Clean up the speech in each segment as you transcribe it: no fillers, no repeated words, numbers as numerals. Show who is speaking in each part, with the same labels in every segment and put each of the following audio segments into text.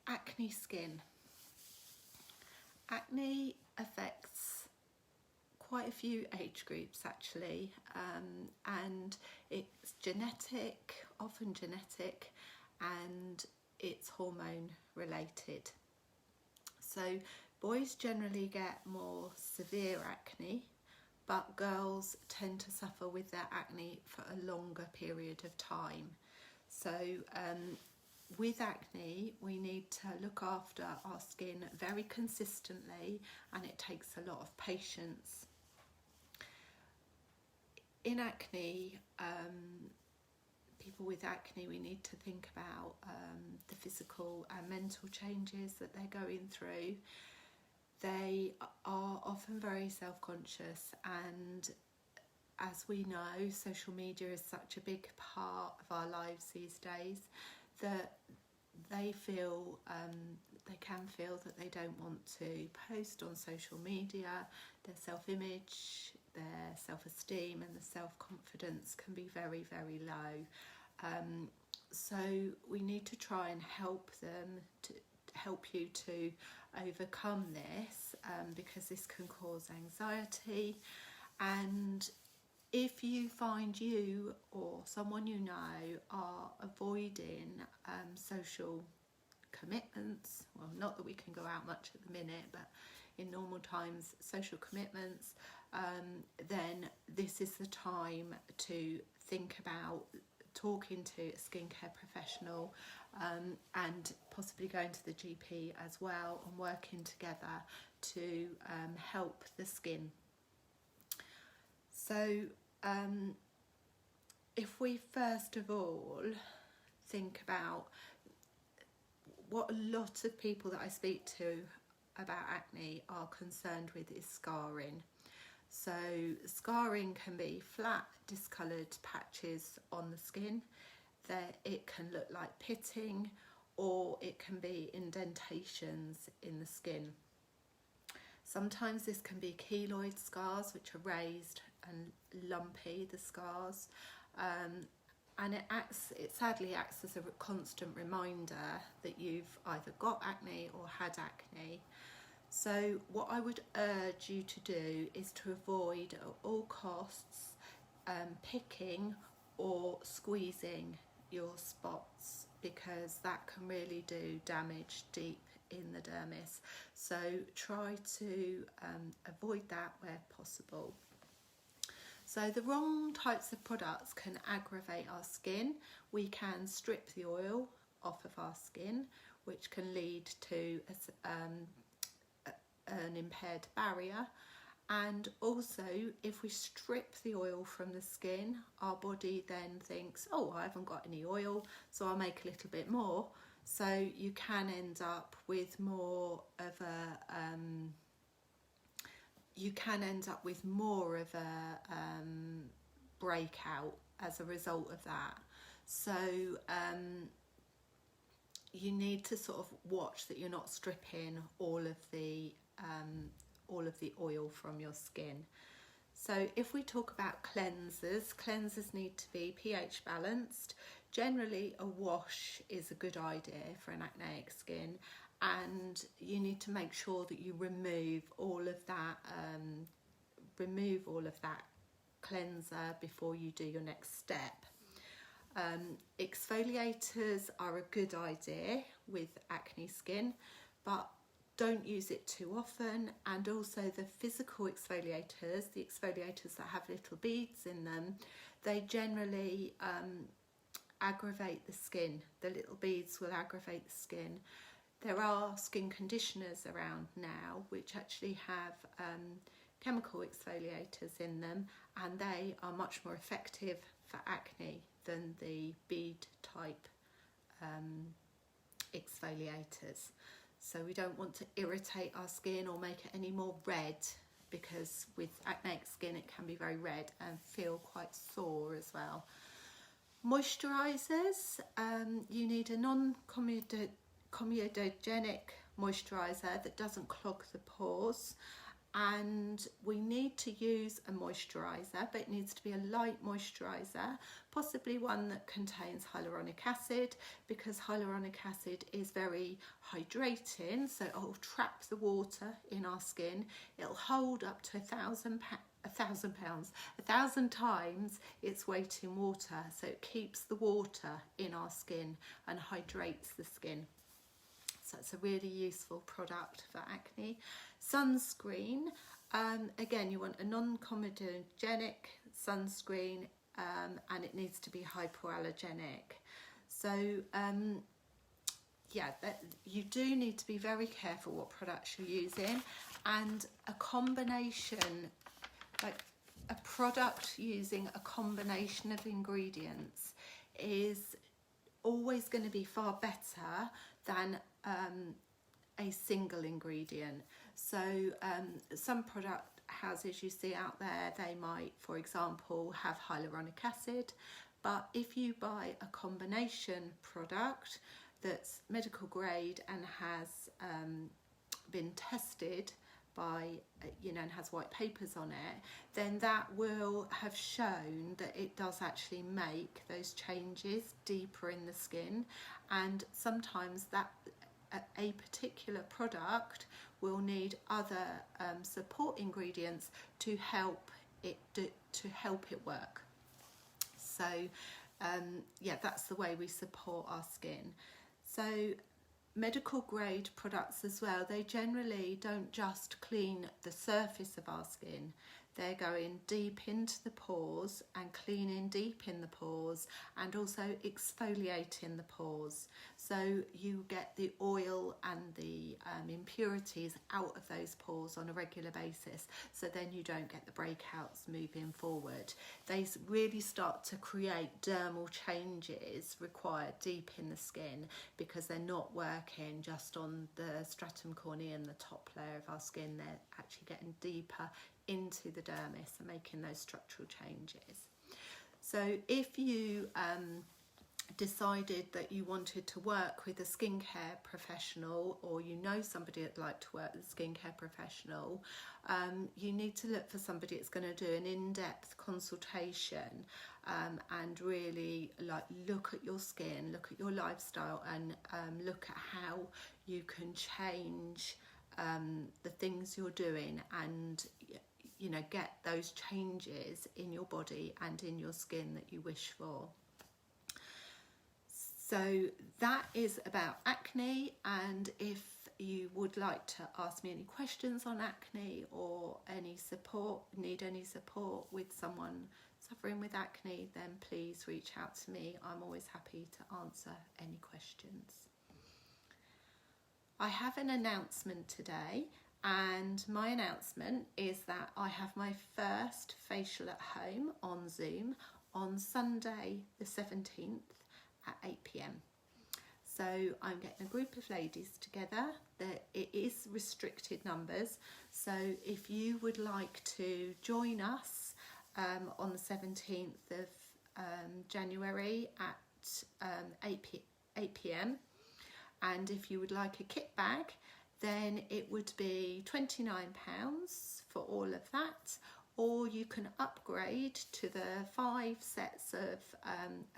Speaker 1: Acne skin. Acne affects quite a few age groups actually, and it's genetic, often genetic, and it's hormone related. So boys generally get more severe acne, but girls tend to suffer with their acne for a longer period of time. So with acne, we need to look after our skin very consistently, and it takes a lot of patience. In acne, people with acne, we need to think about the physical and mental changes that they're going through. They are often very self-conscious, and as we know, social media is such a big part of our lives these days that they can feel that they don't want to post on social media. Their self-image, their self-esteem and the self-confidence can be very, very low. So we need to try and help them, to help you to overcome this, because this can cause anxiety. And if you find you or someone you know are avoiding social commitments, well, not that we can go out much at the minute, but in normal times, social commitments, then this is the time to think about talking to a skincare professional, and possibly going to the GP as well, and working together to help the skin. So if we first of all think about what a lot of people that I speak to about acne are concerned with is scarring. So scarring can be flat, discoloured patches on the skin. It can look like pitting, or it can be indentations in the skin. Sometimes this can be keloid scars, which are raised and lumpy, the scars, and it sadly acts as a constant reminder that you've either got acne or had acne. So what I would urge you to do is to avoid at all costs picking or squeezing your spots, because that can really do damage deep in the dermis. So try to avoid that where possible. So the wrong types of products can aggravate our skin. We can strip the oil off of our skin, which can lead to an impaired barrier. And also, if we strip the oil from the skin, our body then thinks, oh, I haven't got any oil, so I'll make a little bit more. So you can end up with more of a breakout as a result of that. So you need to sort of watch that you're not stripping all of the oil from your skin. So if we talk about cleansers need to be pH balanced. Generally a wash is a good idea for an acneic skin, and you need to make sure that you remove all of that cleanser before you do your next step. Exfoliators are a good idea with acne skin, but don't use it too often. And also the physical exfoliators, the exfoliators that have little beads in them, they generally aggravate the skin. The little beads will aggravate the skin. There are skin conditioners around now which actually have chemical exfoliators in them, and they are much more effective for acne than the bead type exfoliators. So we don't want to irritate our skin or make it any more red, because with acneic skin it can be very red and feel quite sore as well. Moisturizers, you need a non-comedogenic moisturizer that doesn't clog the pores, and we need to use a moisturiser, but it needs to be a light moisturiser, possibly one that contains hyaluronic acid, because hyaluronic acid is very hydrating, so it will trap the water in our skin. It'll hold up to 1,000 times its weight in water, so it keeps the water in our skin and hydrates the skin. So it's a really useful product for acne. Sunscreen, again, you want a non-comedogenic sunscreen, and it needs to be hypoallergenic. So yeah, you do need to be very careful what products you're using, and a combination, like a product using a combination of ingredients is always going to be far better than a single ingredient. So some product houses you see out there, they might, for example, have hyaluronic acid, but if you buy a combination product that's medical grade and has been tested by, and has white papers on it, then that will have shown that it does actually make those changes deeper in the skin. And sometimes that a particular product will need other support ingredients to help it work. So yeah, that's the way we support our skin. So medical grade products as well, they generally don't just clean the surface of our skin, they're going deep into the pores and cleaning deep in the pores and also exfoliating the pores, so you get the oil and the impurities out of those pores on a regular basis, so then you don't get the breakouts moving forward. They really start to create dermal changes required deep in the skin, because they're not working just on the stratum corneum, the top layer of our skin, they're actually getting deeper into the dermis and making those structural changes. So if you decided that you wanted to work with a skincare professional, or you know somebody that'd like to work with a skincare professional, you need to look for somebody that's going to do an in-depth consultation and really look at your skin, look at your lifestyle, and look at how you can change the things you're doing, and get those changes in your body and in your skin that you wish for. So that is about acne, and if you would like to ask me any questions on acne or need any support with someone suffering with acne, then please reach out to me. I'm always happy to answer any questions. I have an announcement today, and my announcement is that I have my first facial at home on Zoom on Sunday the 17th at 8 p.m. So I'm getting a group of ladies together. It is restricted numbers, so if you would like to join us on the 17th of January at 8 p.m, and if you would like a kit bag, then it would be £29 for all of that, or you can upgrade to the 5 sets of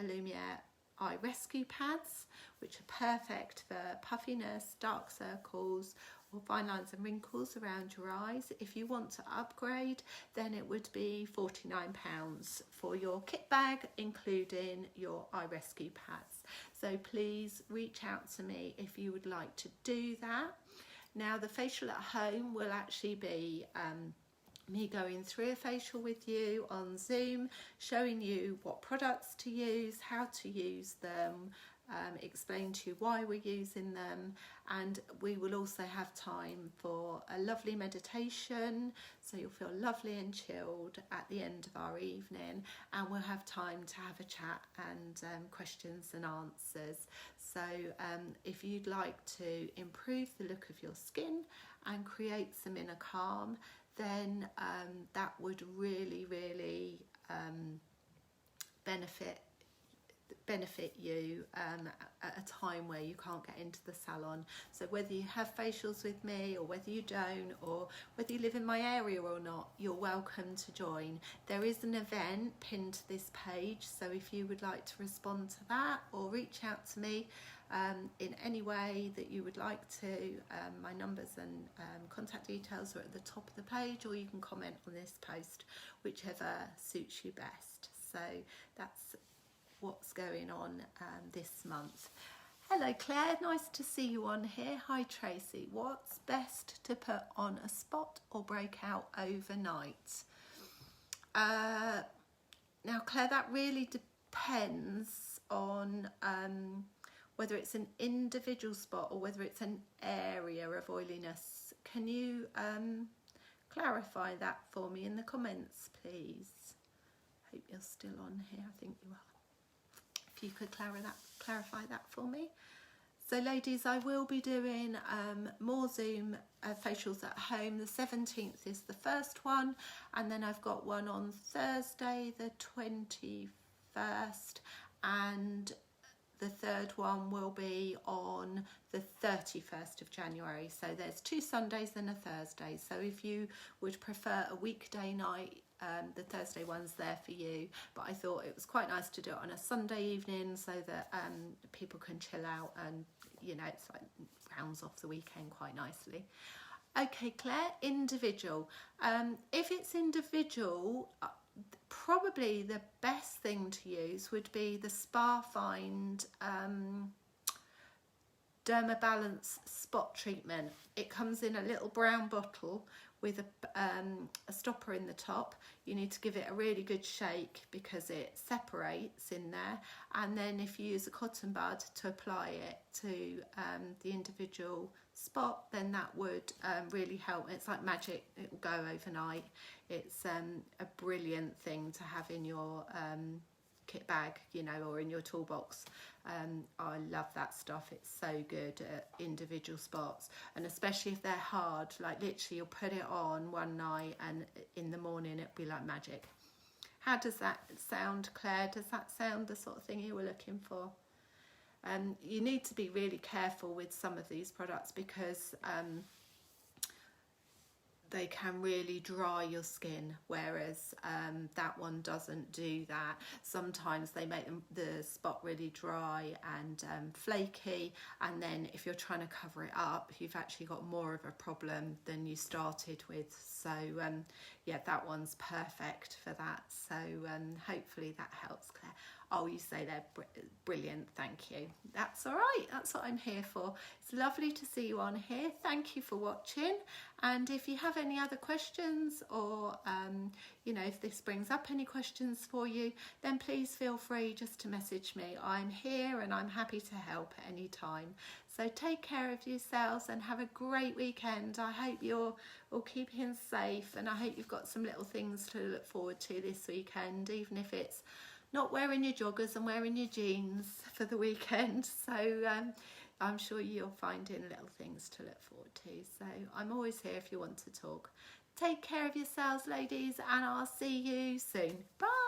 Speaker 1: Lumiere Eye Rescue Pads, which are perfect for puffiness, dark circles, or fine lines and wrinkles around your eyes. If you want to upgrade, then it would be £49 for your kit bag, including your eye rescue pads. So please reach out to me if you would like to do that. Now, the facial at home will actually be me going through a facial with you on Zoom, showing you what products to use, how to use them, explain to you why we're using them, and we will also have time for a lovely meditation, so you'll feel lovely and chilled at the end of our evening, and we'll have time to have a chat and questions and answers. So if you'd like to improve the look of your skin and create some inner calm, then that would really benefit benefit you at a time where you can't get into the salon. So whether you have facials with me or whether you don't, or whether you live in my area or not, you're welcome to join. There is an event pinned to this page, so if you would like to respond to that or reach out to me in any way that you would like to, my numbers and contact details are at the top of the page, or you can comment on this post, whichever suits you best. So that's what's going on this month. Hello Claire, nice to see you on here. Hi Tracy, what's best to put on a spot or breakout overnight? Now Claire, that really depends on whether it's an individual spot or whether it's an area of oiliness. Can you clarify that for me in the comments, please? Hope you're still on here. I think you are. If you could clarify that for me. So ladies, I will be doing more Zoom facials at home. The 17th is the first one, and then I've got one on Thursday the 21st, and the third one will be on the 31st of January. So there's 2 Sundays and a Thursday. So if you would prefer a weekday night, the Thursday one's there for you, but I thought it was quite nice to do it on a Sunday evening so that people can chill out, and you know, it's like rounds off the weekend quite nicely. Okay Claire, individual. If it's individual, probably the best thing to use would be the Spa Find Derma Balance Spot Treatment. It comes in a little brown bottle with a stopper in the top. You need to give it a really good shake because it separates in there, and then if you use a cotton bud to apply it to the individual spot, then that would really help. It's like magic, it will go overnight. It's a brilliant thing to have in your kit bag, you know, or in your toolbox. I love that stuff. It's so good at individual spots, and especially if they're hard, like literally you'll put it on one night and in the morning it'll be like magic. How does that sound, Claire? Does that sound the sort of thing you were looking for? You need to be really careful with some of these products because they can really dry your skin, whereas that one doesn't do that. Sometimes they make the spot really dry and flaky, and then if you're trying to cover it up, you've actually got more of a problem than you started with. So yeah, that one's perfect for that. So hopefully that helps, Claire. Oh, you say they're brilliant, thank you. That's all right, that's what I'm here for. It's lovely to see you on here. Thank you for watching, and if you have any other questions, or you know, if this brings up any questions for you, then please feel free just to message me. I'm here and I'm happy to help at any time. So take care of yourselves and have a great weekend. I hope you're all keeping safe, and I hope you've got some little things to look forward to this weekend, even if it's not wearing your joggers and wearing your jeans for the weekend. So I'm sure you're finding little things to look forward to. So I'm always here if you want to talk. Take care of yourselves, ladies, and I'll see you soon. Bye.